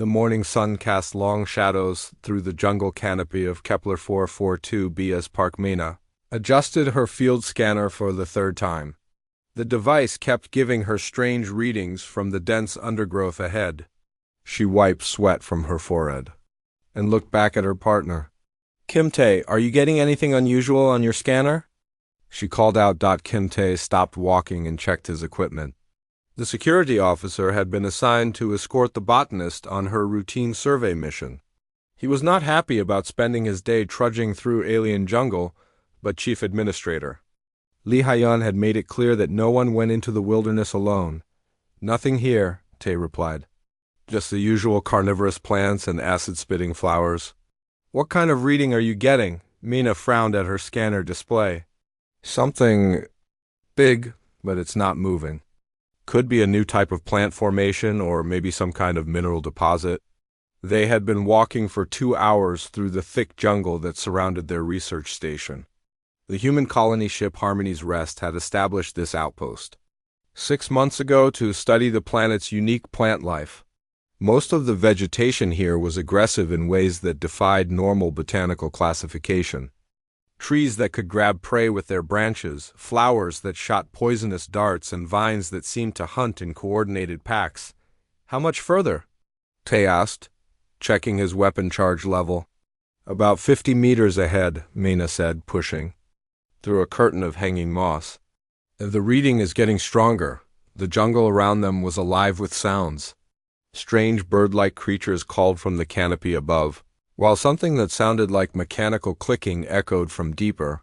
The morning sun cast long shadows through the jungle canopy of Kepler 442b as Parkmena adjusted her field scanner for the third time. The device kept giving her strange readings from the dense undergrowth ahead. She wiped sweat from her forehead and looked back at her partner. "Kim-tae, are you getting anything unusual on your scanner?" She called out. Kim-tae stopped walking and checked his equipment. The security officer had been assigned to escort the botanist on her routine survey mission. He was not happy about spending his day trudging through alien jungle, but Chief Administrator Lee Hyun had made it clear that no one went into the wilderness alone. "Nothing here," Tae replied. "Just the usual carnivorous plants and acid-spitting flowers." "What kind of reading are you getting?" Mina frowned at her scanner display. "Something big, but it's not moving. Could be a new type of plant formation or maybe some kind of mineral deposit." They had been walking for 2 hours through the thick jungle that surrounded their research station. The human colony ship Harmony's Rest had established this outpost 6 months ago to study the planet's unique plant life. Most of the vegetation here was aggressive in ways that defied normal botanical classification. Trees that could grab prey with their branches, flowers that shot poisonous darts, and vines that seemed to hunt in coordinated packs. "How much further?" Tae asked, checking his weapon charge level. "About 50 meters ahead," Mina said, pushing through a curtain of hanging moss. The reading is getting stronger. The jungle around them was alive with sounds. Strange bird-like creatures called from the canopy above, while something that sounded like mechanical clicking echoed from deeper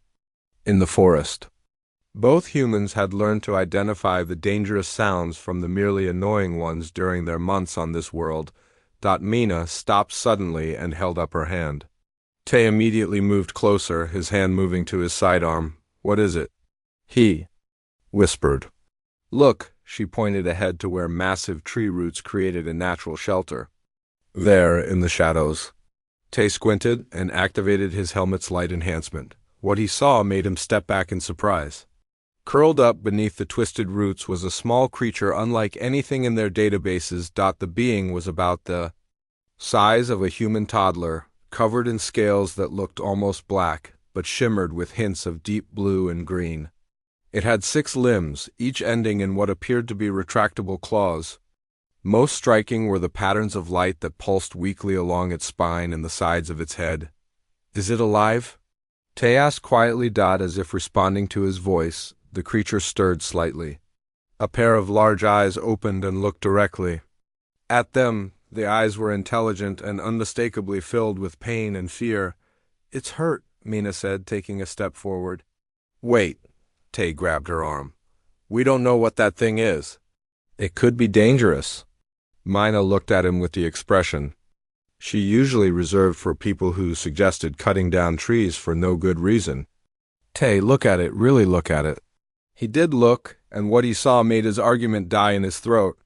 in the forest. Both humans had learned to identify the dangerous sounds from the merely annoying ones during their months on this world. Mina stopped suddenly and held up her hand. Tae immediately moved closer, his hand moving to his sidearm. "What is it?" He whispered. "Look," she pointed ahead to where massive tree roots created a natural shelter. There, in the shadows. Tae squinted and activated his helmet's light enhancement. What he saw made him step back in surprise. Curled up beneath the twisted roots was a small creature unlike anything in their databases. The being was about the size of a human toddler, covered in scales that looked almost black, but shimmered with hints of deep blue and green. It had 6 limbs, each ending in what appeared to be retractable claws. Most striking were the patterns of light that pulsed weakly along its spine and the sides of its head. "Is it alive?" Tae asked quietly. As if responding to his voice, the creature stirred slightly. A pair of large eyes opened and looked directly at them. The eyes were intelligent and unmistakably filled with pain and fear. "It's hurt," Mina said, taking a step forward. "Wait," Tae grabbed her arm. "We don't know what that thing is. It could be dangerous." Mina looked at him with the expression she usually reserved for people who suggested cutting down trees for no good reason. "Tae, look at it, really look at it." He did look, and what he saw made his argument die in his throat.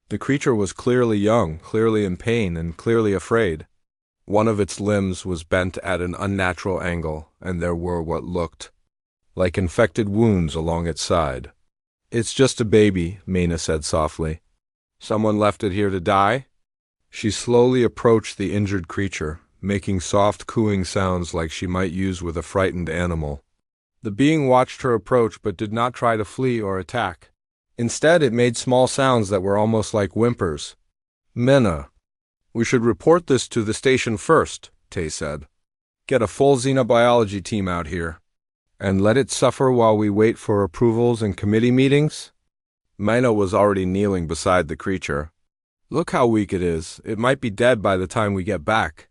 The creature was clearly young, clearly in pain, and clearly afraid. One of its limbs was bent at an unnatural angle, and there were what looked like infected wounds along its side. "It's just a baby," Mina said softly. "Someone left it here to die?" She slowly approached the injured creature, making soft cooing sounds like she might use with a frightened animal. The being watched her approach but did not try to flee or attack. Instead, it made small sounds that were almost like whimpers. "Mina, we should report this to the station first," Tae said. "Get a full xenobiology team out here. And let it suffer while we wait for approvals and committee meetings?" Mina was already kneeling beside the creature. "Look how weak it is. It might be dead by the time we get back."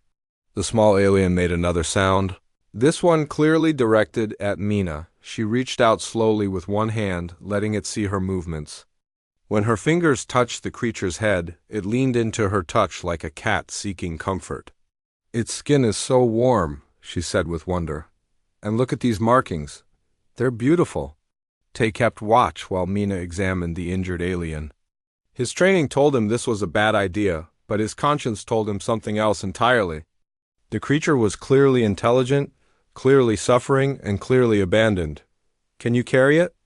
The small alien made another sound, this one clearly directed at Mina. She reached out slowly with one hand, letting it see her movements. When her fingers touched the creature's head, it leaned into her touch like a cat seeking comfort. "Its skin is so warm," she said with wonder. "And look at these markings. They're beautiful." Tae kept watch while Mina examined the injured alien. His training told him this was a bad idea, but his conscience told him something else entirely. The creature was clearly intelligent, clearly suffering, and clearly abandoned. "Can you carry it?"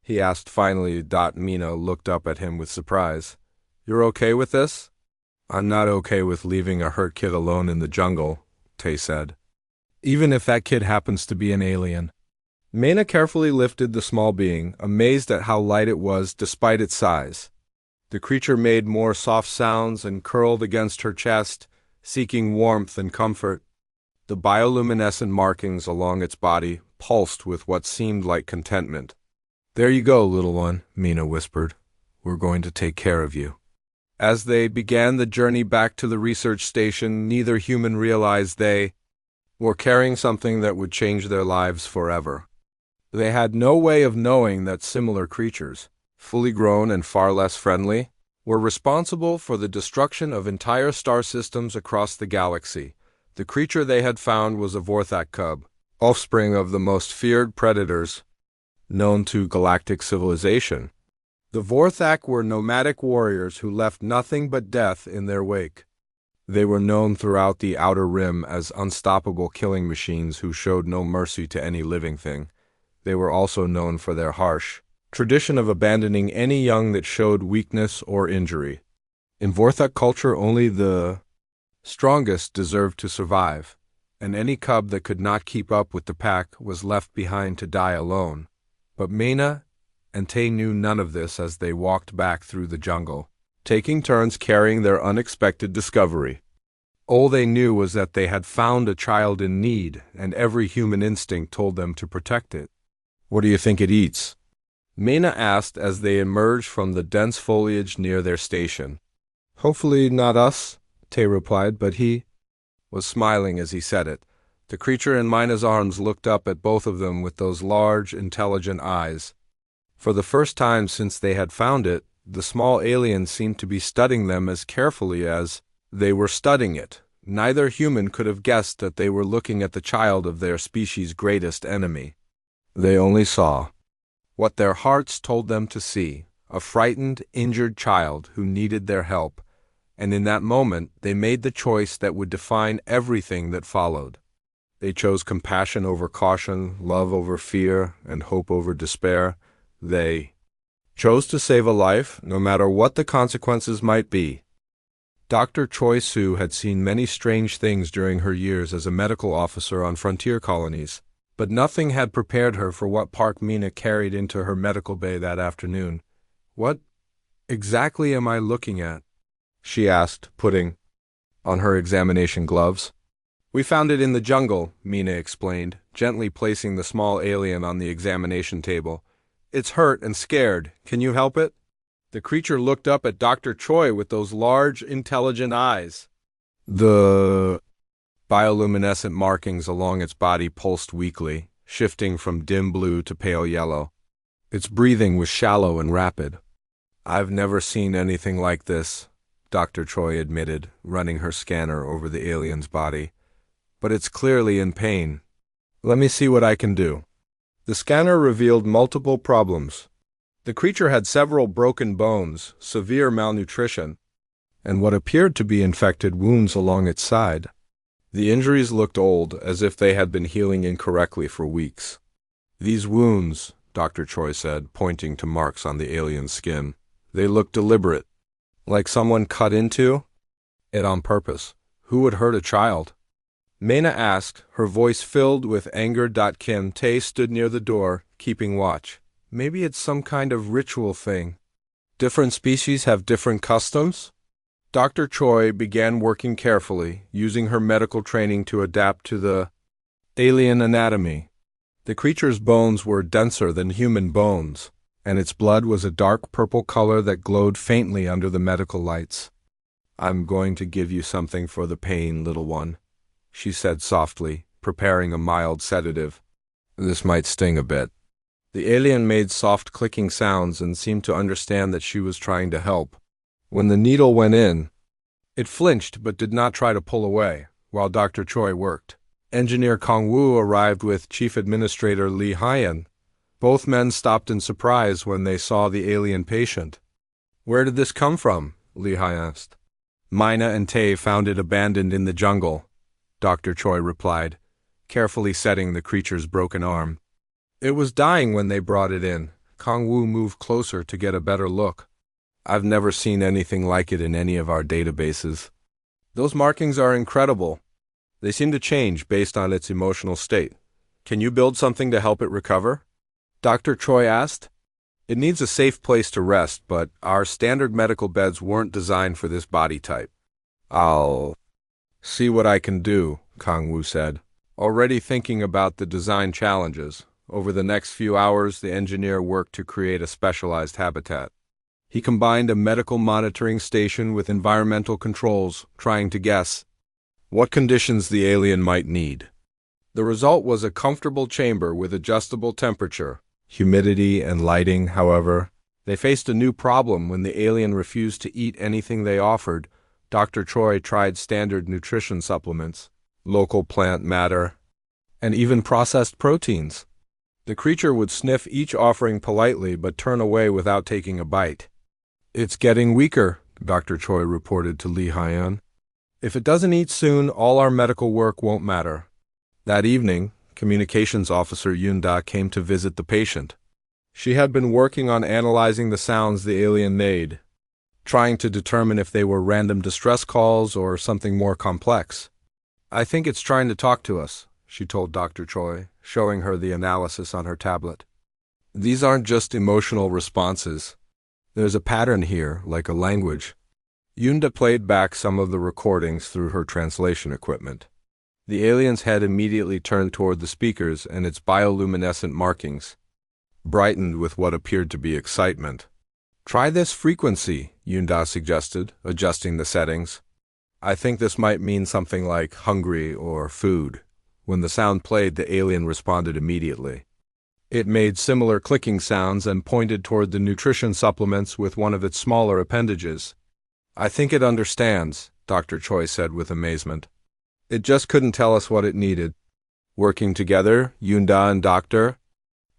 he asked finally. Mina looked up at him with surprise. "You're okay with this?" I'm not okay with leaving a hurt kid alone in the jungle, Tay said. Even if that kid happens to be an alien. Mena carefully lifted the small being, amazed at how light it was despite its size. The creature made more soft sounds and curled against her chest, seeking warmth and comfort. The bioluminescent markings along its body pulsed with what seemed like contentment. "There you go, little one," Mena whispered. "We're going to take care of you." As they began the journey back to the research station, neither human realized they were carrying something that would change their lives forever. They had no way of knowing that similar creatures, fully grown and far less friendly, were responsible for the destruction of entire star systems across the galaxy. The creature they had found was a Vorthak cub, offspring of the most feared predators known to galactic civilization. The Vorthak were nomadic warriors who left nothing but death in their wake. They were known throughout the Outer Rim as unstoppable killing machines who showed no mercy to any living thing. They were also known for their harsh tradition of abandoning any young that showed weakness or injury. In Vorthak culture, only the strongest deserved to survive, and any cub that could not keep up with the pack was left behind to die alone. But Mena and Tay knew none of this as they walked back through the jungle, taking turns carrying their unexpected discovery. All they knew was that they had found a child in need, and every human instinct told them to protect it. "What do you think it eats?" Mena asked as they emerged from the dense foliage near their station. "Hopefully not us," Tay replied, but he was smiling as he said it. The creature in Mina's arms looked up at both of them with those large, intelligent eyes. For the first time since they had found it, the small alien seemed to be studying them as carefully as they were studying it. Neither human could have guessed that they were looking at the child of their species' greatest enemy. They only saw what their hearts told them to see, a frightened, injured child who needed their help, and in that moment they made the choice that would define everything that followed. They chose compassion over caution, love over fear, and hope over despair. They chose to save a life, no matter what the consequences might be. Dr. Choi Soo had seen many strange things during her years as a medical officer on frontier colonies, but nothing had prepared her for what Park Mena carried into her medical bay that afternoon. "What exactly am I looking at?" she asked, putting on her examination gloves. "We found it in the jungle," Mena explained, gently placing the small alien on the examination table. "It's hurt and scared. Can you help it?" The creature looked up at Dr. Choi with those large, intelligent eyes. The bioluminescent markings along its body pulsed weakly, shifting from dim blue to pale yellow. Its breathing was shallow and rapid. "I've never seen anything like this," Dr. Choi admitted, running her scanner over the alien's body. "But it's clearly in pain. Let me see what I can do." The scanner revealed multiple problems. The creature had several broken bones, severe malnutrition, and what appeared to be infected wounds along its side. The injuries looked old, as if they had been healing incorrectly for weeks. "These wounds," Dr. Choi said, pointing to marks on the alien's skin, "they look deliberate, like someone cut into it on purpose. Who would hurt a child?" Mena asked, her voice filled with anger. Kim Tay stood near the door, keeping watch. "Maybe it's some kind of ritual thing. Different species have different customs?" Dr. Choi began working carefully, using her medical training to adapt to the alien anatomy. The creature's bones were denser than human bones, and its blood was a dark purple color that glowed faintly under the medical lights. "I'm going to give you something for the pain, little one," she said softly, preparing a mild sedative. "This might sting a bit." The alien made soft clicking sounds and seemed to understand that she was trying to help. When the needle went in, it flinched but did not try to pull away, while Dr. Choi worked. Engineer Kong Woo arrived with Chief Administrator Lee Hyan. Both men stopped in surprise when they saw the alien patient. "Where did this come from?" Lee Hyan asked. "Mina and Tay found it abandoned in the jungle," Dr. Choi replied, carefully setting the creature's broken arm. "It was dying when they brought it in." Kong Woo moved closer to get a better look. I've never seen anything like it in any of our databases. Those markings are incredible. They seem to change based on its emotional state. Can you build something to help it recover? Dr. Choi asked. It needs a safe place to rest, but our standard medical beds weren't designed for this body type. I'll see what I can do, Kang-woo said, already thinking about the design challenges. Over the next few hours, the engineer worked to create a specialized habitat. He combined a medical monitoring station with environmental controls, trying to guess what conditions the alien might need. The result was a comfortable chamber with adjustable temperature, humidity, and lighting. However, they faced a new problem when the alien refused to eat anything they offered. Dr. Choi tried standard nutrition supplements, local plant matter, and even processed proteins. The creature would sniff each offering politely but turn away without taking a bite. It's getting weaker, Dr. Choi reported to Lee Hyun. If it doesn't eat soon, all our medical work won't matter. That evening, Communications Officer Yoon-da came to visit the patient. She had been working on analyzing the sounds the alien made, trying to determine if they were random distress calls or something more complex. I think it's trying to talk to us, she told Dr. Choi, showing her the analysis on her tablet. These aren't just emotional responses. There's a pattern here, like a language. Yoon-da played back some of the recordings through her translation equipment. The alien's head immediately turned toward the speakers, and its bioluminescent markings brightened with what appeared to be excitement. Try this frequency, Yoon-da suggested, adjusting the settings. I think this might mean something like hungry or food. When the sound played, the alien responded immediately. It made similar clicking sounds and pointed toward the nutrition supplements with one of its smaller appendages. I think it understands, Dr. Choi said with amazement. It just couldn't tell us what it needed. Working together, Yoon-da and Dr.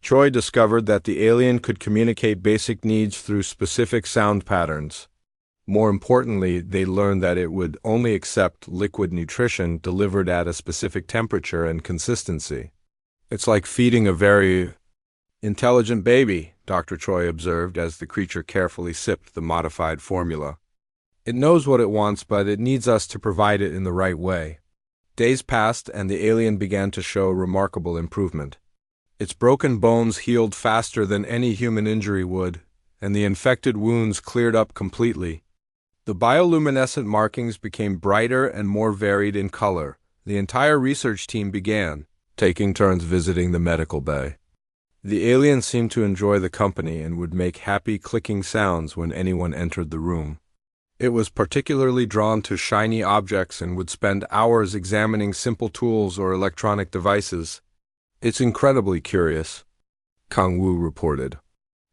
Choi discovered that the alien could communicate basic needs through specific sound patterns. More importantly, they learned that it would only accept liquid nutrition delivered at a specific temperature and consistency. It's like feeding a very intelligent baby, Dr. Choi observed as the creature carefully sipped the modified formula. It knows what it wants, but it needs us to provide it in the right way. Days passed, and the alien began to show remarkable improvement. Its broken bones healed faster than any human injury would, and the infected wounds cleared up completely. The bioluminescent markings became brighter and more varied in color. The entire research team began, taking turns visiting the medical bay. The alien seemed to enjoy the company and would make happy clicking sounds when anyone entered the room. It was particularly drawn to shiny objects and would spend hours examining simple tools or electronic devices. It's incredibly curious, Kang-woo reported.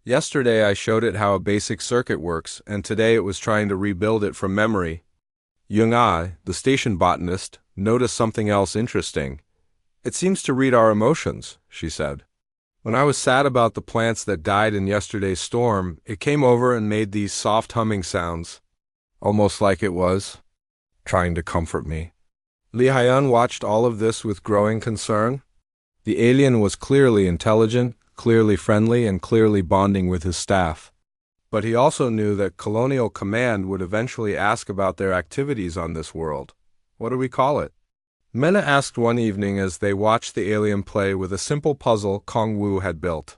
Yesterday I showed it how a basic circuit works, and today it was trying to rebuild it from memory. Young-ah, the station botanist, noticed something else interesting. It seems to read our emotions, she said. When I was sad about the plants that died in yesterday's storm, it came over and made these soft humming sounds. Almost like it was trying to comfort me. Lee Hyun watched all of this with growing concern. The alien was clearly intelligent, clearly friendly, and clearly bonding with his staff. But he also knew that Colonial Command would eventually ask about their activities on this world. What do we call it? Mena asked one evening as they watched the alien play with a simple puzzle Kang-woo had built.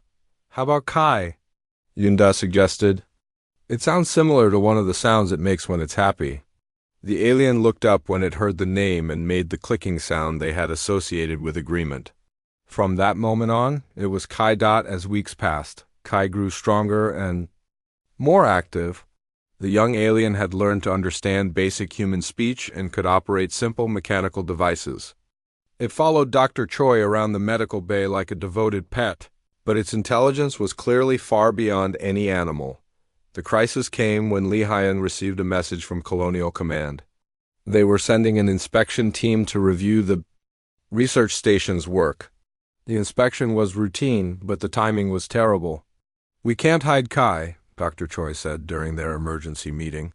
How about Kai? Yoon-da suggested. It sounds similar to one of the sounds it makes when it's happy. The alien looked up when it heard the name and made the clicking sound they had associated with agreement. From that moment on, it was Kai Dot. As weeks passed, Kai grew stronger and more active. The young alien had learned to understand basic human speech and could operate simple mechanical devices. It followed Dr. Choi around the medical bay like a devoted pet, but its intelligence was clearly far beyond any animal. The crisis came when Lee Hyun received a message from Colonial Command. They were sending an inspection team to review the research station's work. The inspection was routine, but the timing was terrible. We can't hide Kai, Dr. Choi said during their emergency meeting.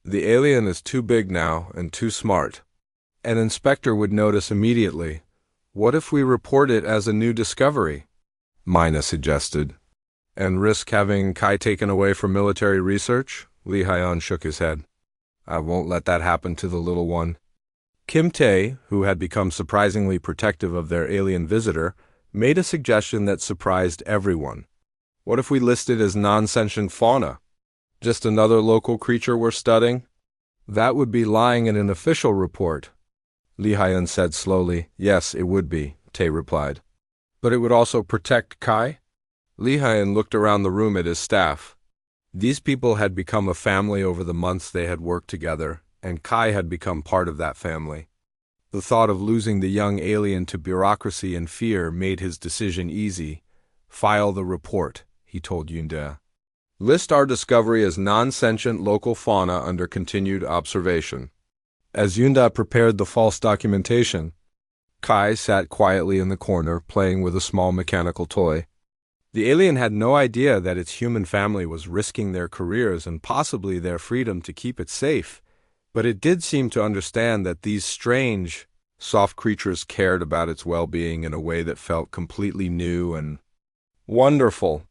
The alien is too big now and too smart. An inspector would notice immediately. What if we report it as a new discovery? Mina suggested. And risk having Kai taken away for military research? Li Haiyan shook his head. I won't let that happen to the little one. Kim Tae, who had become surprisingly protective of their alien visitor, made a suggestion that surprised everyone. What if we list it as non-sentient fauna? Just another local creature we're studying? That would be lying in an official report. Li Haiyan said slowly. Yes, it would be, Tae replied. But it would also protect Kai? Li Haiyan looked around the room at his staff. These people had become a family over the months they had worked together, and Kai had become part of that family. The thought of losing the young alien to bureaucracy and fear made his decision easy. File the report, he told Yunda. List our discovery as non-sentient local fauna under continued observation. As Yunda prepared the false documentation, Kai sat quietly in the corner, playing with a small mechanical toy. The alien had no idea that its human family was risking their careers and possibly their freedom to keep it safe, but it did seem to understand that these strange, soft creatures cared about its well-being in a way that felt completely new and wonderful.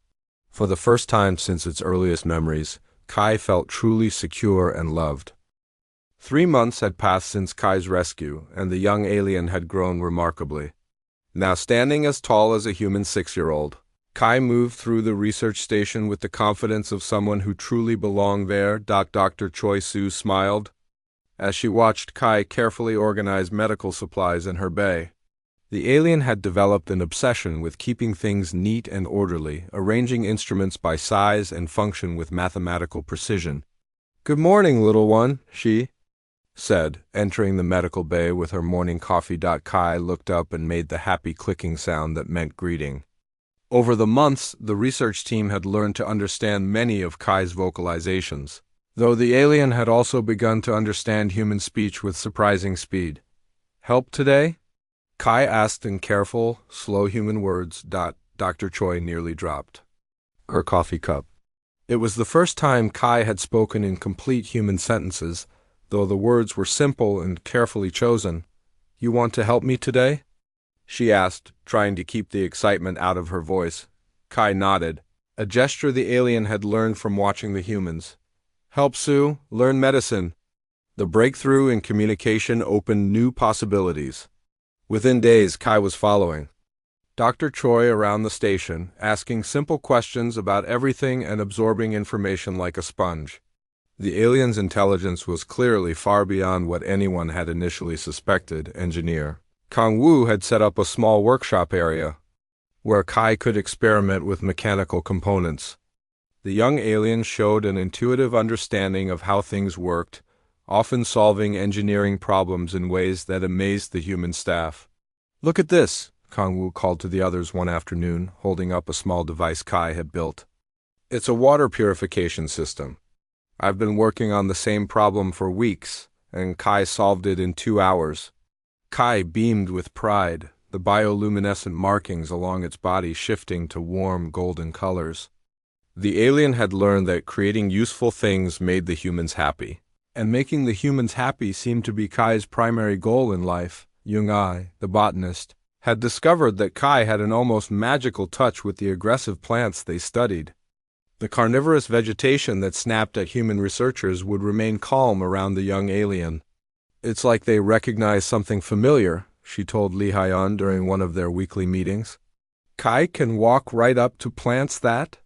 For the first time since its earliest memories, Kai felt truly secure and loved. 3 months had passed since Kai's rescue, and the young alien had grown remarkably. Now standing as tall as a human 6-year-old, Kai moved through the research station with the confidence of someone who truly belonged there. Dr. Choi Soo smiled as she watched Kai carefully organize medical supplies in her bay. The alien had developed an obsession with keeping things neat and orderly, arranging instruments by size and function with mathematical precision. Good morning, little one, she said, entering the medical bay with her morning coffee. Kai looked up and made the happy clicking sound that meant greeting. Over the months, the research team had learned to understand many of Kai's vocalizations, though the alien had also begun to understand human speech with surprising speed. Help today? Kai asked in careful, slow human words. Dr. Choi nearly dropped her coffee cup. It was the first time Kai had spoken in complete human sentences, though the words were simple and carefully chosen. You want to help me today? She asked, trying to keep the excitement out of her voice. Kai nodded, a gesture the alien had learned from watching the humans. Help Sue learn medicine. The breakthrough in communication opened new possibilities. Within days, Kai was following Dr. Choi around the station, asking simple questions about everything and absorbing information like a sponge. The alien's intelligence was clearly far beyond what anyone had initially suspected. Engineer Kang Woo had set up a small workshop area where Kai could experiment with mechanical components. The young alien showed an intuitive understanding of how things worked, often solving engineering problems in ways that amazed the human staff. Look at this, Kang Woo called to the others one afternoon, holding up a small device Kai had built. It's a water purification system. I've been working on the same problem for weeks, and Kai solved it in 2 hours. Kai beamed with pride, the bioluminescent markings along its body shifting to warm golden colors. The alien had learned that creating useful things made the humans happy, and making the humans happy seemed to be Kai's primary goal in life. Jung-ai, the botanist, had discovered that Kai had an almost magical touch with the aggressive plants they studied. The carnivorous vegetation that snapped at human researchers would remain calm around the young alien. It's like they recognize something familiar, she told Li Haiyan during one of their weekly meetings. Kai can walk right up to plants that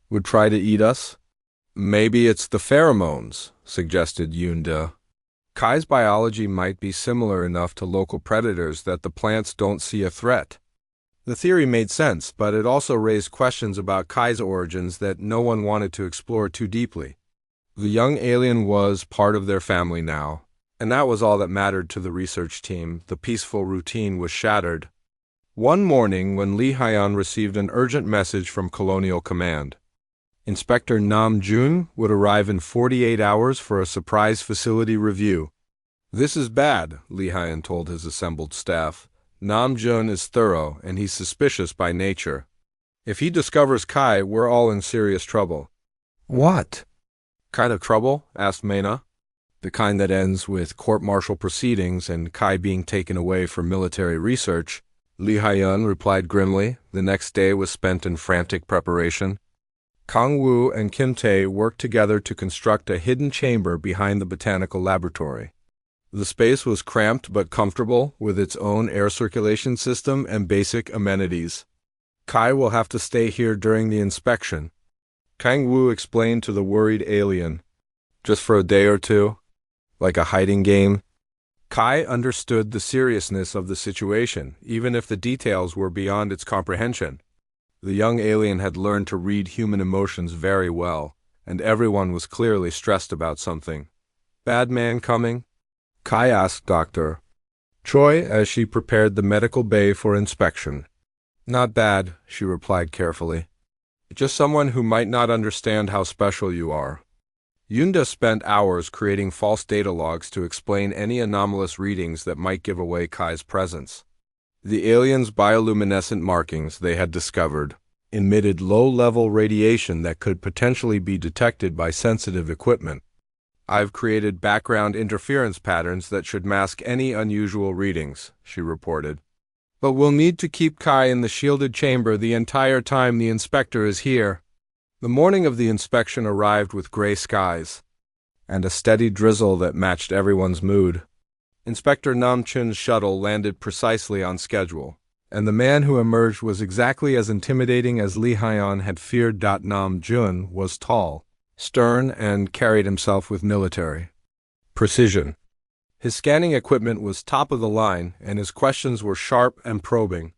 would try to eat us? Maybe it's the pheromones, suggested Yunda. Kai's biology might be similar enough to local predators that the plants don't see a threat. The theory made sense, but it also raised questions about Kai's origins that no one wanted to explore too deeply. The young alien was part of their family now, and that was all that mattered to the research team. The peaceful routine was shattered. One morning, when Li Haiyan received an urgent message from Colonial Command, Inspector Nam Jun would arrive in 48 hours for a surprise facility review. This is bad, Li Haiyan told his assembled staff. Nam Jun is thorough, and he's suspicious by nature. If he discovers Kai, we're all in serious trouble. What kind of trouble? Asked Mena. The kind that ends with court-martial proceedings and Kai being taken away for military research, Li Haiyan replied grimly. The next day was spent in frantic preparation. Kang Wu and Kim Tae worked together to construct a hidden chamber behind the botanical laboratory. The space was cramped but comfortable, with its own air circulation system and basic amenities. Kai will have to stay here during the inspection, Kang Wu explained to the worried alien. Just for a day or two? Like a hiding game? Kai understood the seriousness of the situation, even if the details were beyond its comprehension. The young alien had learned to read human emotions very well, and everyone was clearly stressed about something. Bad man coming? Kai asked Dr. Choi as she prepared the medical bay for inspection. Not bad, she replied carefully. Just someone who might not understand how special you are. Yunda spent hours creating false data logs to explain any anomalous readings that might give away Kai's presence. The aliens' bioluminescent markings they had discovered emitted low-level radiation that could potentially be detected by sensitive equipment. I've created background interference patterns that should mask any unusual readings, she reported. But we'll need to keep Kai in the shielded chamber the entire time the inspector is here. The morning of the inspection arrived with gray skies and a steady drizzle that matched everyone's mood. Inspector Nam Chun's shuttle landed precisely on schedule, and the man who emerged was exactly as intimidating as Lee Hyeon had feared. Nam Jun was tall, stern, and carried himself with military precision. His scanning equipment was top of the line, and his questions were sharp and probing.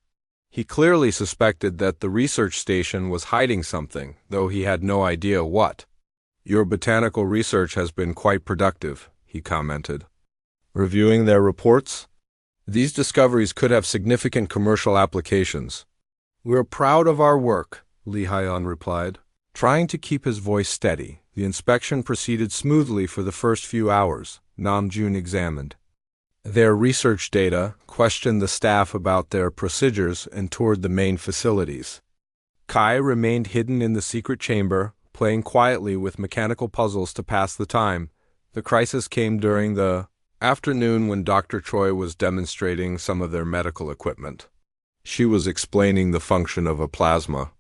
He clearly suspected that the research station was hiding something, though he had no idea what. Your botanical research has been quite productive, he commented. Reviewing their reports? These discoveries could have significant commercial applications. We're proud of our work, Lee Hyeon replied. Trying to keep his voice steady, the inspection proceeded smoothly for the first few hours. Nam Jun examined their research data, questioned the staff about their procedures, and toured the main facilities. Kai remained hidden in the secret chamber, playing quietly with mechanical puzzles to pass the time. The crisis came during the afternoon when Dr. Choi was demonstrating some of their medical equipment. She was explaining the function of a plasma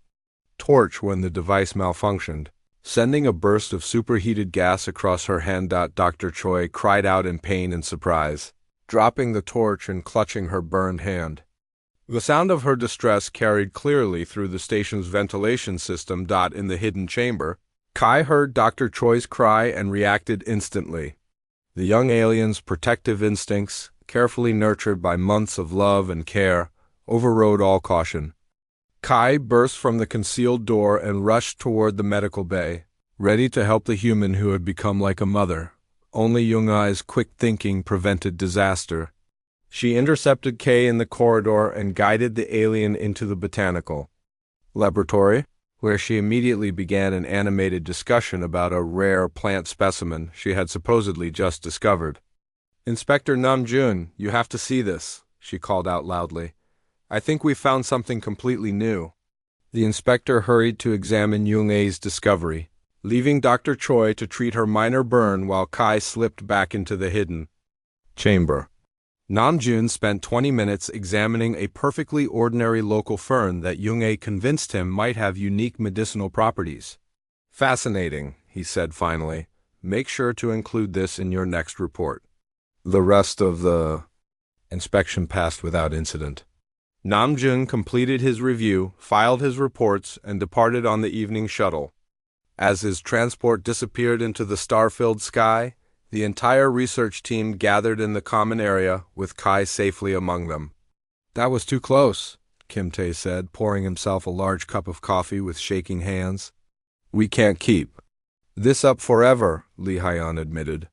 torch when the device malfunctioned, sending a burst of superheated gas across her hand. Dr. Choi cried out in pain and surprise, dropping the torch and clutching her burned hand. The sound of her distress carried clearly through the station's ventilation system. In the hidden chamber, Kai heard Dr. Choi's cry and reacted instantly. The young alien's protective instincts, carefully nurtured by months of love and care, overrode all caution. Kai burst from the concealed door and rushed toward the medical bay, ready to help the human who had become like a mother. Only Jung-ai's quick thinking prevented disaster. She intercepted Kay in the corridor and guided the alien into the botanical laboratory, where she immediately began an animated discussion about a rare plant specimen she had supposedly just discovered. Inspector Nam Jun, you have to see this, she called out loudly. I think we found something completely new. The inspector hurried to examine Jung-ai's discovery, leaving Dr. Choi to treat her minor burn while Kai slipped back into the hidden chamber. Nam Jun spent 20 minutes examining a perfectly ordinary local fern that Jung-ai convinced him might have unique medicinal properties. Fascinating, he said finally. Make sure to include this in your next report. The rest of the inspection passed without incident. Nam Jun completed his review, filed his reports, and departed on the evening shuttle. As his transport disappeared into the star-filled sky, the entire research team gathered in the common area, with Kai safely among them. That was too close, Kim Tae said, pouring himself a large cup of coffee with shaking hands. We can't keep this up forever, Lee Hyeon admitted.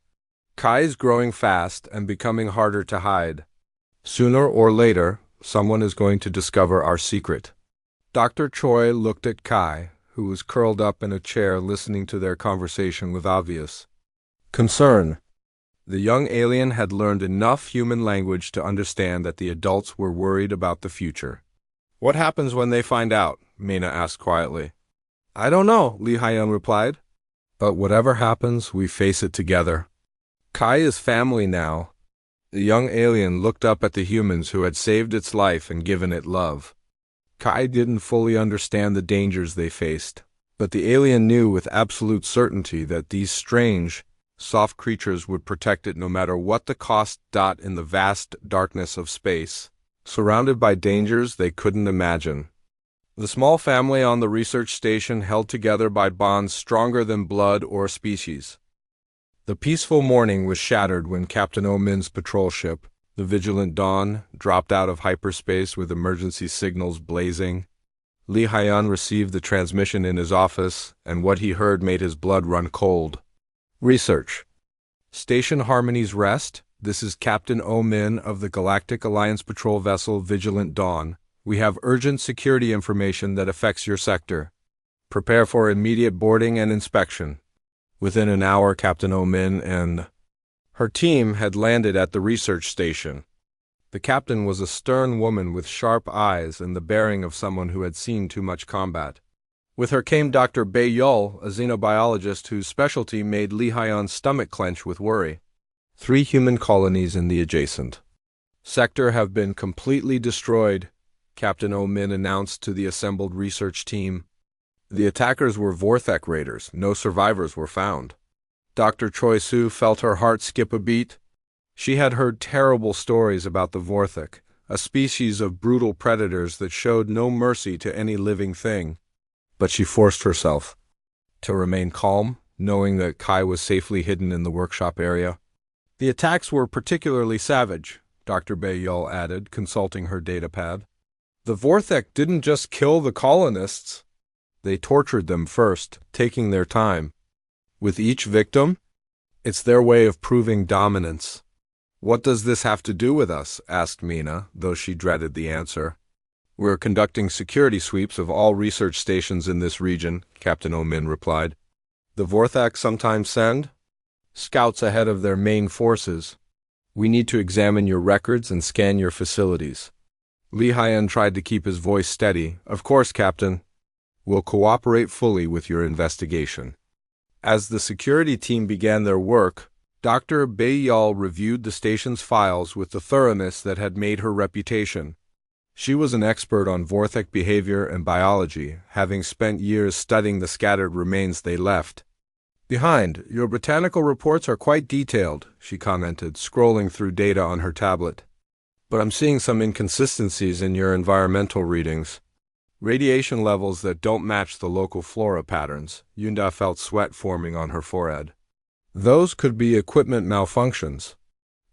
Kai is growing fast and becoming harder to hide. Sooner or later, someone is going to discover our secret. Dr. Choi looked at Kai, who was curled up in a chair listening to their conversation with obvious concern. The young alien had learned enough human language to understand that the adults were worried about the future. What happens when they find out? Mina asked quietly. I don't know, Lee Hyeon replied. But whatever happens, we face it together. Kai is family now. The young alien looked up at the humans who had saved its life and given it love. Kai didn't fully understand the dangers they faced, But the alien knew with absolute certainty that these strange, soft creatures would protect it no matter what the cost. In the vast darkness of space, surrounded by dangers they couldn't imagine, the small family on the research station held together by bonds stronger than blood or species. The peaceful morning was shattered when Captain Omin's patrol ship, the Vigilant Dawn, dropped out of hyperspace with emergency signals blazing. Li Haiyan received the transmission in his office, and what he heard made his blood run cold. Research. Station Harmony's Rest. This is Captain Omin of the Galactic Alliance patrol vessel Vigilant Dawn. We have urgent security information that affects your sector. Prepare for immediate boarding and inspection. Within an hour, Captain Omin and her team had landed at the research station. The captain was a stern woman with sharp eyes and the bearing of someone who had seen too much combat. With her came Dr. Bei Yul, a xenobiologist whose specialty made Li Haiyan's stomach clench with worry. 3 human colonies in the adjacent sector have been completely destroyed, Captain Omin announced to the assembled research team. The attackers were Vorthek raiders. No survivors were found. Dr. Choi Su felt her heart skip a beat. She had heard terrible stories about the Vorthek, a species of brutal predators that showed no mercy to any living thing. But she forced herself to remain calm, knowing that Kai was safely hidden in the workshop area. The attacks were particularly savage, Dr. Bei Yul added, consulting her datapad. The Vorthek didn't just kill the colonists. They tortured them first, taking their time. With each victim, it's their way of proving dominance. What does this have to do with us? Asked Mina, though she dreaded the answer. We're conducting security sweeps of all research stations in this region, Captain Omin replied. The Vorthak sometimes send scouts ahead of their main forces. We need to examine your records and scan your facilities. Li Haiyan tried to keep his voice steady. Of course, Captain. We'll cooperate fully with your investigation. As the security team began their work, Dr. Bei Yul reviewed the station's files with the thoroughness that had made her reputation. She was an expert on Vorthek behavior and biology, having spent years studying the scattered remains they left behind. Your botanical reports are quite detailed, she commented, scrolling through data on her tablet. But I'm seeing some inconsistencies in your environmental readings. Radiation levels that don't match the local flora patterns. Yunda felt sweat forming on her forehead. Those could be equipment malfunctions.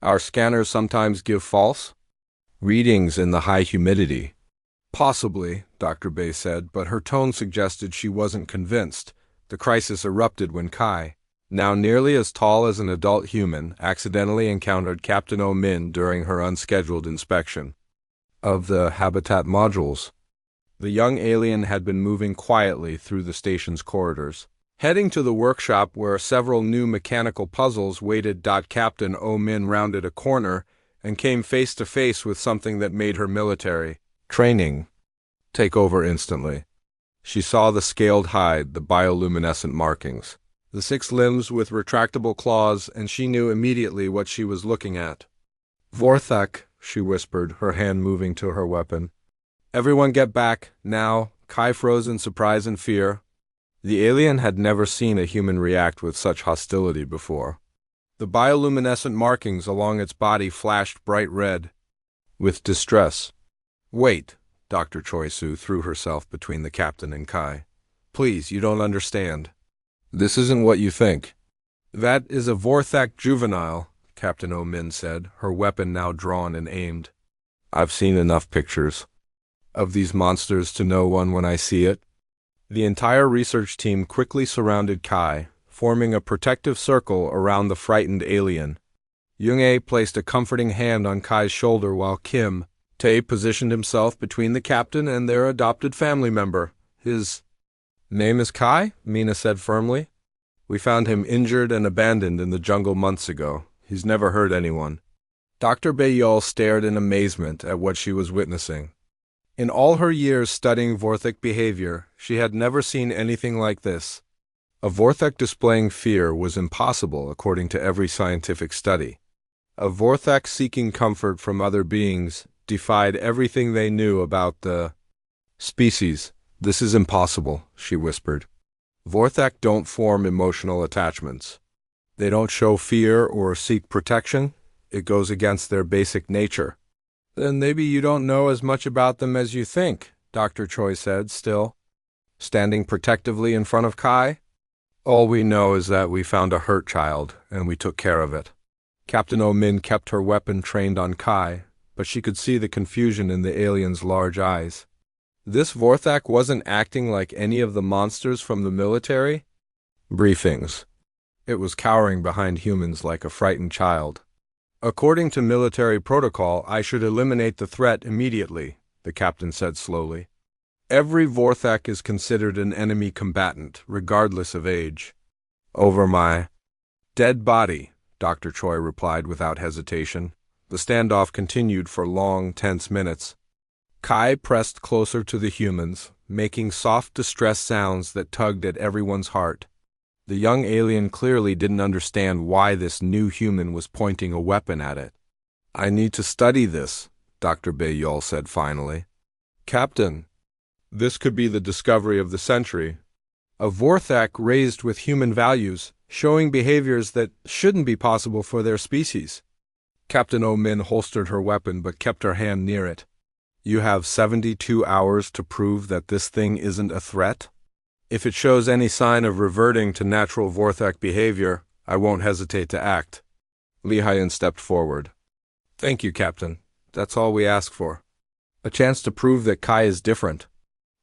Our scanners sometimes give false readings in the high humidity. Possibly, Dr. Bei said, but her tone suggested she wasn't convinced. The crisis erupted when Kai, now nearly as tall as an adult human, accidentally encountered Captain Omin during her unscheduled inspection of the habitat modules. The young alien had been moving quietly through the station's corridors, heading to the workshop where several new mechanical puzzles waited. Captain Omin rounded a corner and came face to face with something that made her military training take over instantly. She saw the scaled hide, the bioluminescent markings, the 6 limbs with retractable claws, and she knew immediately what she was looking at. Vorthek, she whispered, her hand moving to her weapon. Everyone get back, now. Kai froze in surprise and fear. The alien had never seen a human react with such hostility before. The bioluminescent markings along its body flashed bright red with distress. Wait, Dr. Choi Su threw herself between the captain and Kai. Please, you don't understand. This isn't what you think. That is a Vorthak juvenile, Captain Omin said, her weapon now drawn and aimed. I've seen enough pictures of these monsters to know one when I see it. The entire research team quickly surrounded Kai, forming a protective circle around the frightened alien. Young-A placed a comforting hand on Kai's shoulder while Kim Tae positioned himself between the captain and their adopted family member. His name is Kai, Mina said firmly. We found him injured and abandoned in the jungle months ago. He's never hurt anyone. Dr. Bei Yul stared in amazement at what she was witnessing. In all her years studying Vorthek behavior, she had never seen anything like this. A Vorthek displaying fear was impossible according to every scientific study. A Vorthek seeking comfort from other beings defied everything they knew about the species. This is impossible, she whispered. Vorthak don't form emotional attachments. They don't show fear or seek protection. It goes against their basic nature. Then maybe you don't know as much about them as you think, Dr. Choi said, still standing protectively in front of Kai. All we know is that we found a hurt child, and we took care of it. Captain Oh-min kept her weapon trained on Kai, but she could see the confusion in the alien's large eyes. This Vorthak wasn't acting like any of the monsters from the military briefings. It was cowering behind humans like a frightened child. According to military protocol, I should eliminate the threat immediately, the captain said slowly. Every Vorthak is considered an enemy combatant, regardless of age. Over my dead body, Dr. Choi replied without hesitation. The standoff continued for long, tense minutes. Kai pressed closer to the humans, making soft distress sounds that tugged at everyone's heart. The young alien clearly didn't understand why this new human was pointing a weapon at it. I need to study this, Dr. Baeyol said finally. Captain, this could be the discovery of the century. A Vorthak raised with human values, showing behaviors that shouldn't be possible for their species. Captain Oh-min holstered her weapon but kept her hand near it. You have 72 hours to prove that this thing isn't a threat? If it shows any sign of reverting to natural Vorthak behavior, I won't hesitate to act. Lee Hyun stepped forward. Thank you, Captain. That's all we ask for. A chance to prove that Kai is different.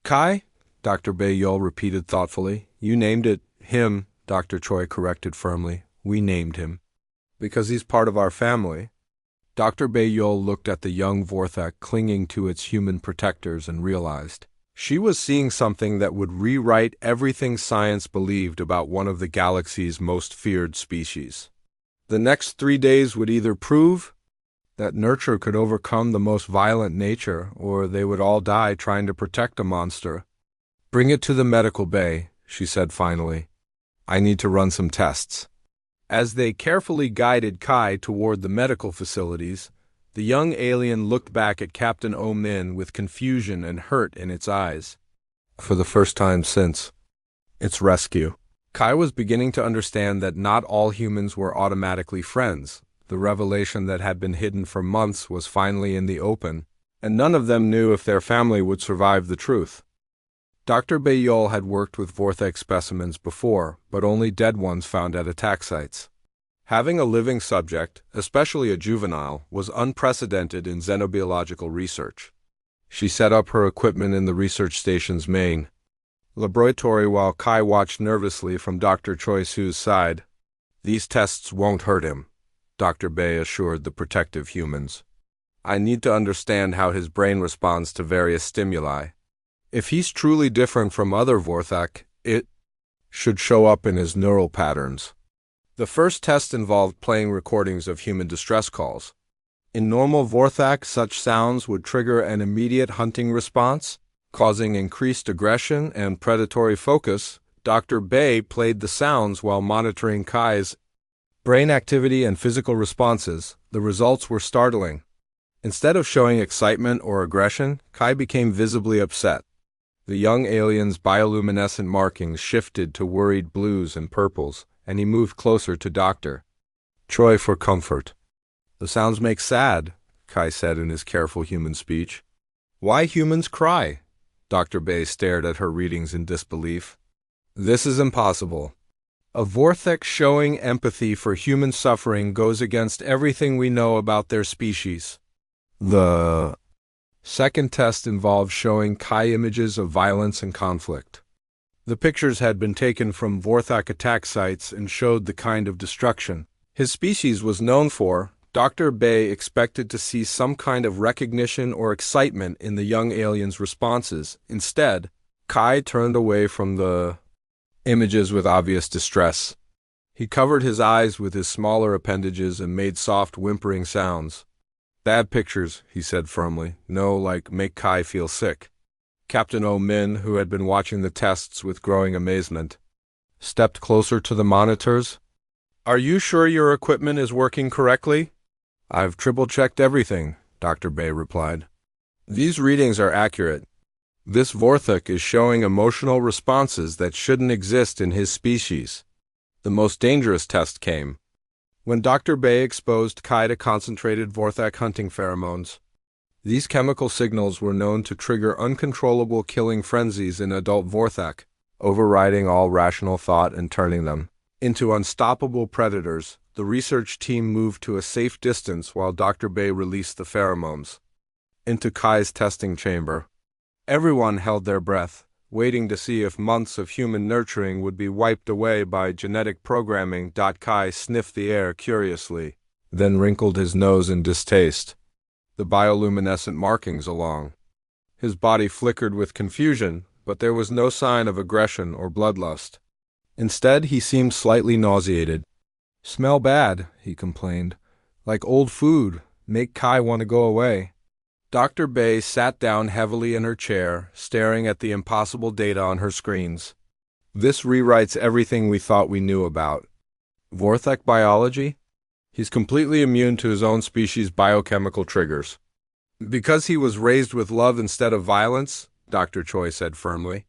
Kai? Dr. Baeyol repeated thoughtfully. You named it. Him, Dr. Choi corrected firmly. We named him. Because he's part of our family. Dr. Baeyol looked at the young Vorthak clinging to its human protectors and realized she was seeing something that would rewrite everything science believed about one of the galaxy's most feared species. The next 3 days would either prove that nurture could overcome the most violent nature, or they would all die trying to protect a monster. Bring it to the medical bay, she said finally. I need to run some tests. As they carefully guided Kai toward the medical facilities, the young alien looked back at Captain Oh-min with confusion and hurt in its eyes. For the first time since its rescue, Kai was beginning to understand that not all humans were automatically friends. The revelation that had been hidden for months was finally in the open, and none of them knew if their family would survive the truth. Dr. Baeyol had worked with Vorthak specimens before, but only dead ones found at attack sites. Having a living subject, especially a juvenile, was unprecedented in xenobiological research. She set up her equipment in the research station's main laboratory while Kai watched nervously from Dr. Choi Su's side. These tests won't hurt him, Dr. Bae assured the protective humans. I need to understand how his brain responds to various stimuli. If he's truly different from other Vorthak, it should show up in his neural patterns. The first test involved playing recordings of human distress calls. In normal Vorthak, such sounds would trigger an immediate hunting response, causing increased aggression and predatory focus. Dr. Bae played the sounds while monitoring Kai's brain activity and physical responses. The results were startling. Instead of showing excitement or aggression, Kai became visibly upset. The young alien's bioluminescent markings shifted to worried blues and purples, and he moved closer to Dr. Choi for comfort. The sounds make sad, Kai said in his careful human speech. Why humans cry? Dr. Bae stared at her readings in disbelief. This is impossible. A Vorthak showing empathy for human suffering goes against everything we know about their species. The second test involved showing Kai images of violence and conflict. The pictures had been taken from Vorthak attack sites and showed the kind of destruction his species was known for. Dr. Bae expected to see some kind of recognition or excitement in the young alien's responses. Instead, Kai turned away from the images with obvious distress. He covered his eyes with his smaller appendages and made soft whimpering sounds. Bad pictures, he said firmly. No, make Kai feel sick. Captain Oh-min, who had been watching the tests with growing amazement, stepped closer to the monitors. Are you sure your equipment is working correctly? I've triple-checked everything, Dr. Bae replied. These readings are accurate. This Vorthok is showing emotional responses that shouldn't exist in his species. The most dangerous test came when Dr. Bay exposed Kai to concentrated Vorthok hunting pheromones. These chemical signals were known to trigger uncontrollable killing frenzies in adult Vorthok, overriding all rational thought and turning them into unstoppable predators. The research team moved to a safe distance while Dr. Bay released the pheromones into Kai's testing chamber. Everyone held their breath, waiting to see if months of human nurturing would be wiped away by genetic programming. Kai sniffed the air curiously, then wrinkled his nose in distaste. The bioluminescent markings along his body flickered with confusion, but there was no sign of aggression or bloodlust. Instead, he seemed slightly nauseated. "Smell bad," he complained. "Like old food. Make Kai want to go away." Dr. Bay sat down heavily in her chair, staring at the impossible data on her screens. "This rewrites everything we thought we knew about Vorthok biology. He's completely immune to his own species' biochemical triggers. Because he was raised with love instead of violence," Dr. Choi said firmly.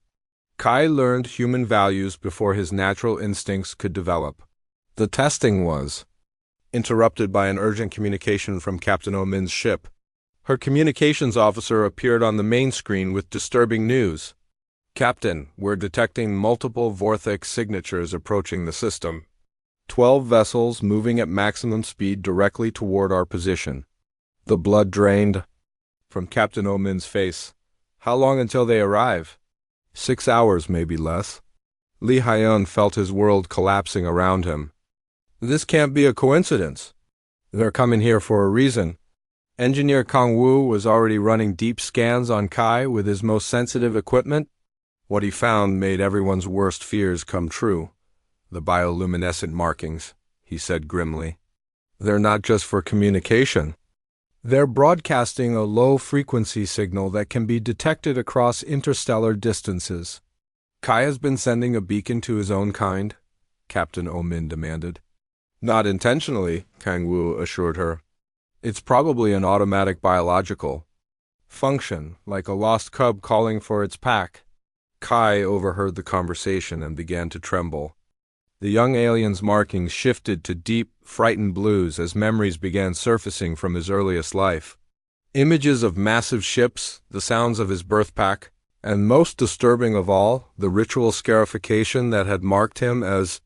"Kai learned human values before his natural instincts could develop." The testing was interrupted by an urgent communication from Captain Omin's ship. Her communications officer appeared on the main screen with disturbing news. "Captain, we're detecting multiple Vorthok signatures approaching the system. 12 vessels moving at maximum speed directly toward our position." The blood drained from Captain Omin's face. "How long until they arrive?" 6 hours, maybe less." Lee Hyun felt his world collapsing around him. "This can't be a coincidence. They're coming here for a reason." Engineer Kang Woo was already running deep scans on Kai with his most sensitive equipment. What he found made everyone's worst fears come true. "The bioluminescent markings," he said grimly. "They're not just for communication. They're broadcasting a low-frequency signal that can be detected across interstellar distances." "Kai has been sending a beacon to his own kind?" Captain Omin demanded. "Not intentionally," Kang Woo assured her. "It's probably an automatic biological function, like a lost cub calling for its pack." Kai overheard the conversation and began to tremble. The young alien's markings shifted to deep, frightened blues as memories began surfacing from his earliest life. Images of massive ships, the sounds of his birth pack, and most disturbing of all, the ritual scarification that had marked him as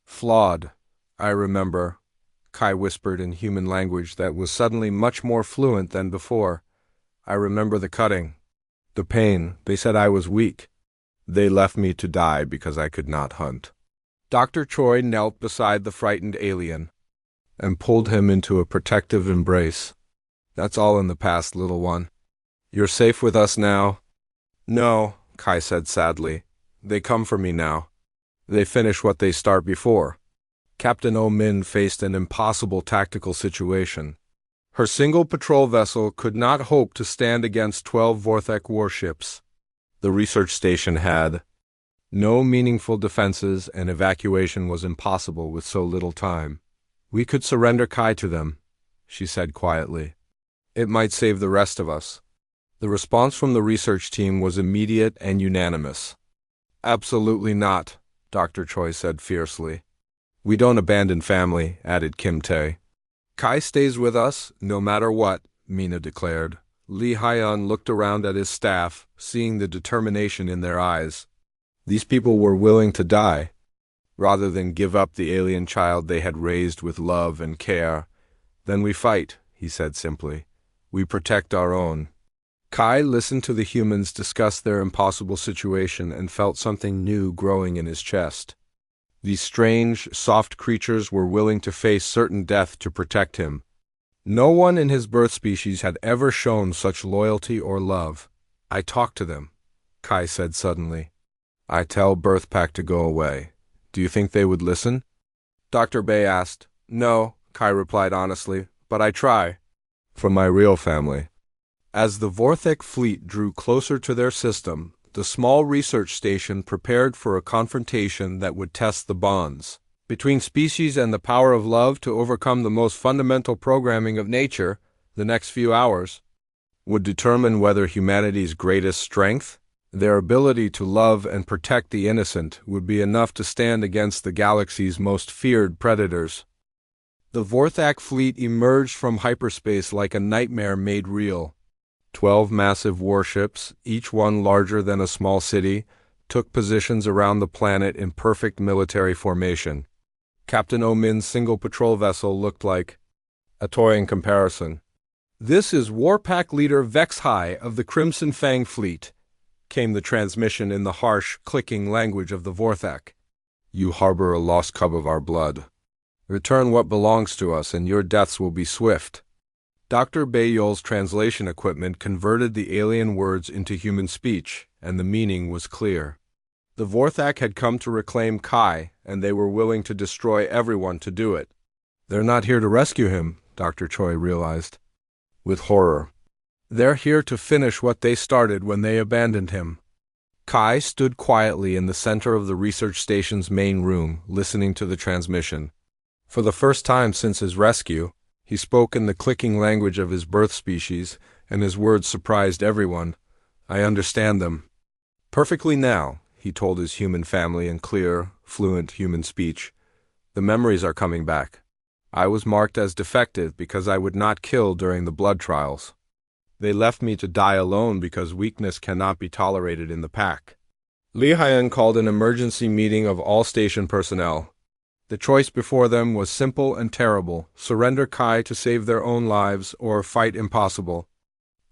flawed. "I remember," Kai whispered in human language that was suddenly much more fluent than before. "I remember the cutting, the pain. They said I was weak. They left me to die because I could not hunt." Dr. Choi knelt beside the frightened alien and pulled him into a protective embrace. "That's all in the past, little one. You're safe with us now." "No," Kai said sadly. "They come for me now. They finish what they start before." Captain Omin faced an impossible tactical situation. Her single patrol vessel could not hope to stand against 12 Vorthok warships. The research station had no meaningful defenses, and evacuation was impossible with so little time. "We could surrender Kai to them," she said quietly. "It might save the rest of us." The response from the research team was immediate and unanimous. "Absolutely not," Dr. Choi said fiercely. "We don't abandon family," added Kim Tae. "Kai stays with us, no matter what," Mina declared. Lee Hyun looked around at his staff, seeing the determination in their eyes. These people were willing to die, rather than give up the alien child they had raised with love and care. "Then we fight," he said simply. "We protect our own." Kai listened to the humans discuss their impossible situation and felt something new growing in his chest. These strange, soft creatures were willing to face certain death to protect him. No one in his birth species had ever shown such loyalty or love. "I talk to them," Kai said suddenly. "I tell Birth Pack to go away. Do you think they would listen?" Dr. Bay asked. "No," Kai replied honestly, "but I try. For my real family." As the Vorthok fleet drew closer to their system, the small research station prepared for a confrontation that would test the bonds between species and the power of love to overcome the most fundamental programming of nature. The next few hours would determine whether humanity's greatest strength Their ability to love and protect the innocent would be enough to stand against the galaxy's most feared predators. The Vorthak fleet emerged from hyperspace like a nightmare made real. 12 massive warships, each one larger than a small city, took positions around the planet in perfect military formation. Captain Omin's single patrol vessel looked like a toy in comparison. "This is Warpack Leader Vexhai of the Crimson Fang Fleet," came the transmission in the harsh, clicking language of the Vorthak. "You harbor a lost cub of our blood. Return what belongs to us, and your deaths will be swift." Dr. Bayol's translation equipment converted the alien words into human speech, and the meaning was clear. The Vorthak had come to reclaim Kai, and they were willing to destroy everyone to do it. "They're not here to rescue him," Dr. Choi realized, with horror. "They're here to finish what they started when they abandoned him." Kai stood quietly in the center of the research station's main room, listening to the transmission. For the first time since his rescue, he spoke in the clicking language of his birth species, and his words surprised everyone. "I understand them perfectly now," he told his human family in clear, fluent human speech. "The memories are coming back. I was marked as defective because I would not kill during the blood trials. They left me to die alone because weakness cannot be tolerated in the pack." Li Haiyan called an emergency meeting of all station personnel. The choice before them was simple and terrible: surrender Kai to save their own lives or fight impossible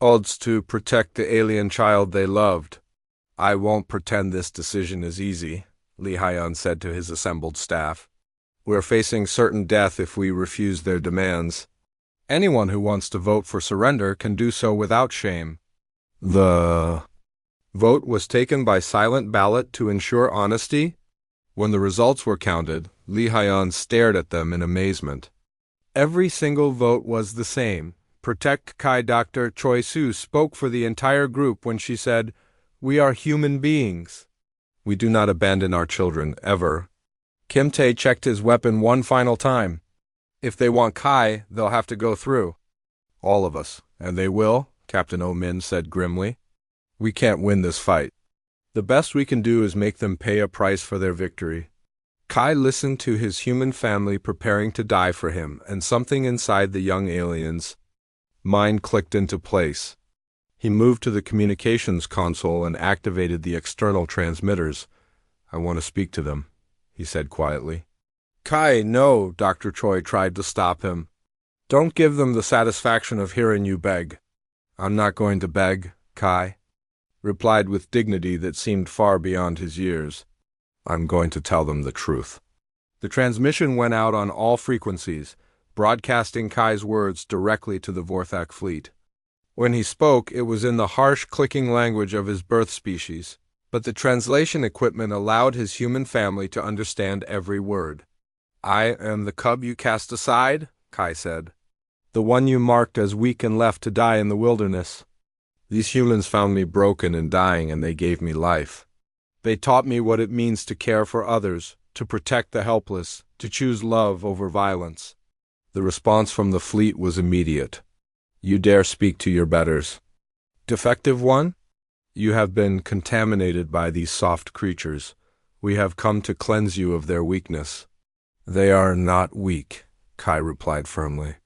odds to protect the alien child they loved. "I won't pretend this decision is easy," Li Haiyan said to his assembled staff. "We're facing certain death if we refuse their demands. Anyone who wants to vote for surrender can do so without shame." The vote was taken by silent ballot to ensure honesty. When the results were counted, Li Haiyan stared at them in amazement. Every single vote was the same. Protect Kai. Dr. Choi Su spoke for the entire group when she said, "We are human beings. We do not abandon our children, ever." Kim Tae checked his weapon one final time. "If they want Kai, they'll have to go through all of us, and they will," Captain Omin said grimly. "We can't win this fight. The best we can do is make them pay a price for their victory." Kai listened to his human family preparing to die for him, and something inside the young alien's mind clicked into place. He moved to the communications console and activated the external transmitters. "I want to speak to them," he said quietly. "Kai, no," Dr. Choi tried to stop him. "Don't give them the satisfaction of hearing you beg." "I'm not going to beg," Kai replied with dignity that seemed far beyond his years. "I'm going to tell them the truth." The transmission went out on all frequencies, broadcasting Kai's words directly to the Vorthak fleet. When he spoke, it was in the harsh, clicking language of his birth species, but the translation equipment allowed his human family to understand every word. "I am the cub you cast aside," Kai said. "The one you marked as weak and left to die in the wilderness. These humans found me broken and dying, and they gave me life. They taught me what it means to care for others, to protect the helpless, to choose love over violence." The response from the fleet was immediate. "You dare speak to your betters? Defective one? You have been contaminated by these soft creatures. We have come to cleanse you of their weakness." "They are not weak," Kai replied firmly.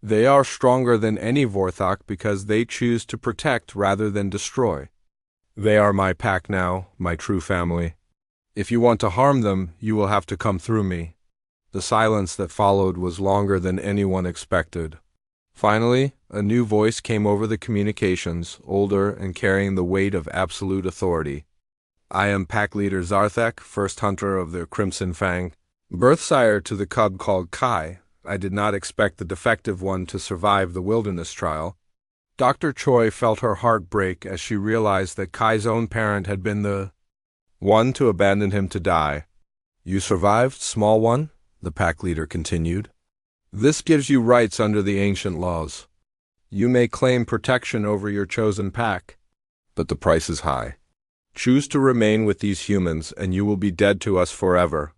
"They are stronger than any Vorthak because they choose to protect rather than destroy. They are my pack now, my true family. If you want to harm them, you will have to come through me." The silence that followed was longer than anyone expected. Finally, a new voice came over the communications, older and carrying the weight of absolute authority. "I am Pack Leader Zarthek, first hunter of the Crimson Fang. Birthsire to the cub called Kai. I did not expect the defective one to survive the wilderness trial." Dr. Choi felt her heart break as she realized that Kai's own parent had been the one to abandon him to die. "You survived, small one," the pack leader continued. "This gives you rights under the ancient laws. You may claim protection over your chosen pack, but the price is high. Choose to remain with these humans, and you will be dead to us forever.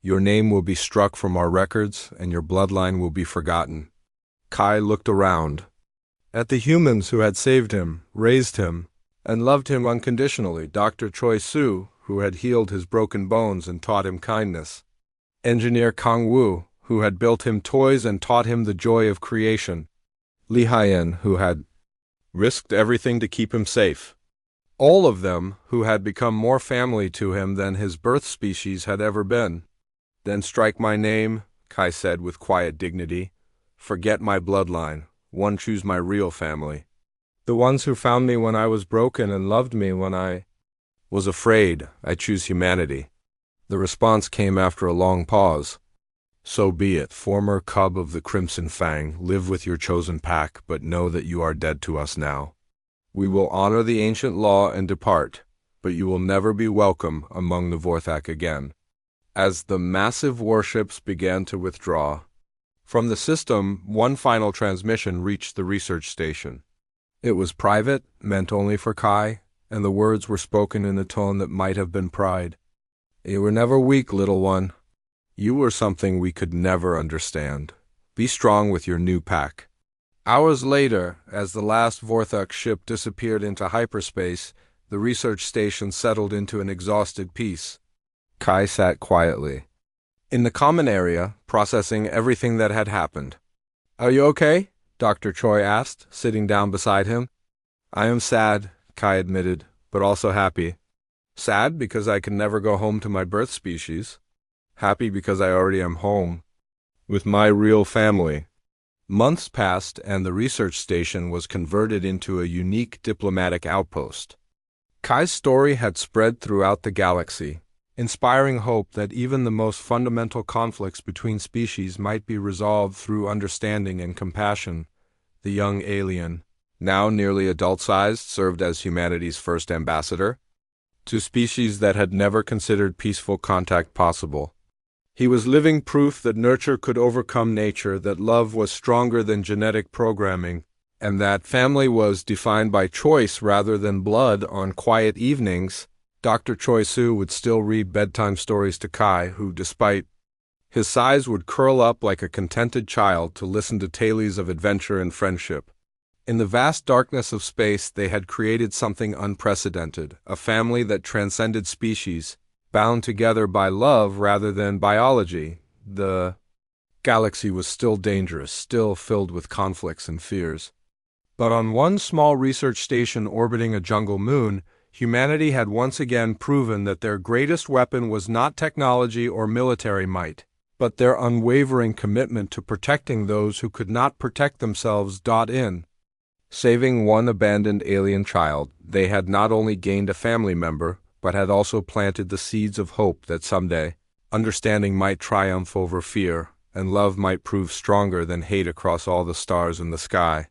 Your name will be struck from our records, and your bloodline will be forgotten." Kai looked around at the humans who had saved him, raised him, and loved him unconditionally. Dr. Choi Soo, who had healed his broken bones and taught him kindness. Engineer Kang Woo, who had built him toys and taught him the joy of creation. Lee Hyen, who had risked everything to keep him safe. All of them who had become more family to him than his birth species had ever been. Then strike my name, Kai said with quiet dignity. Forget my bloodline. One choose my real family. The ones who found me when I was broken and loved me when I was afraid. I choose humanity. The response came after a long pause. So be it, former cub of the Crimson Fang, live with your chosen pack, but know that you are dead to us now. We will honor the ancient law and depart, but you will never be welcome among the Vorthak again. As the massive warships began to withdraw from the system, one final transmission reached the research station. It was private, meant only for Kai, and the words were spoken in a tone that might have been pride. You were never weak, little one. You were something we could never understand. Be strong with your new pack. Hours later, as the last Vorthak ship disappeared into hyperspace, the research station settled into an exhausted peace. Kai sat quietly in the common area, processing everything that had happened. Are you okay? Dr. Choi asked, sitting down beside him. I am sad, Kai admitted, but also happy. Sad because I can never go home to my birth species. Happy because I already am home, with my real family. Months passed and the research station was converted into a unique diplomatic outpost. Kai's story had spread throughout the galaxy, inspiring hope that even the most fundamental conflicts between species might be resolved through understanding and compassion. The young alien, now nearly adult-sized, served as humanity's first ambassador to species that had never considered peaceful contact possible. He was living proof that nurture could overcome nature, that love was stronger than genetic programming, and that family was defined by choice rather than blood. On quiet evenings, Dr. Choi Soo would still read bedtime stories to Kai, who, despite his size, would curl up like a contented child to listen to tales of adventure and friendship. In the vast darkness of space, they had created something unprecedented, a family that transcended species, bound together by love rather than biology. The galaxy was still dangerous, still filled with conflicts and fears. But on one small research station orbiting a jungle moon, humanity had once again proven that their greatest weapon was not technology or military might, but their unwavering commitment to protecting those who could not protect themselves. In saving one abandoned alien child, they had not only gained a family member, but had also planted the seeds of hope that someday understanding might triumph over fear, and love might prove stronger than hate across all the stars in the sky.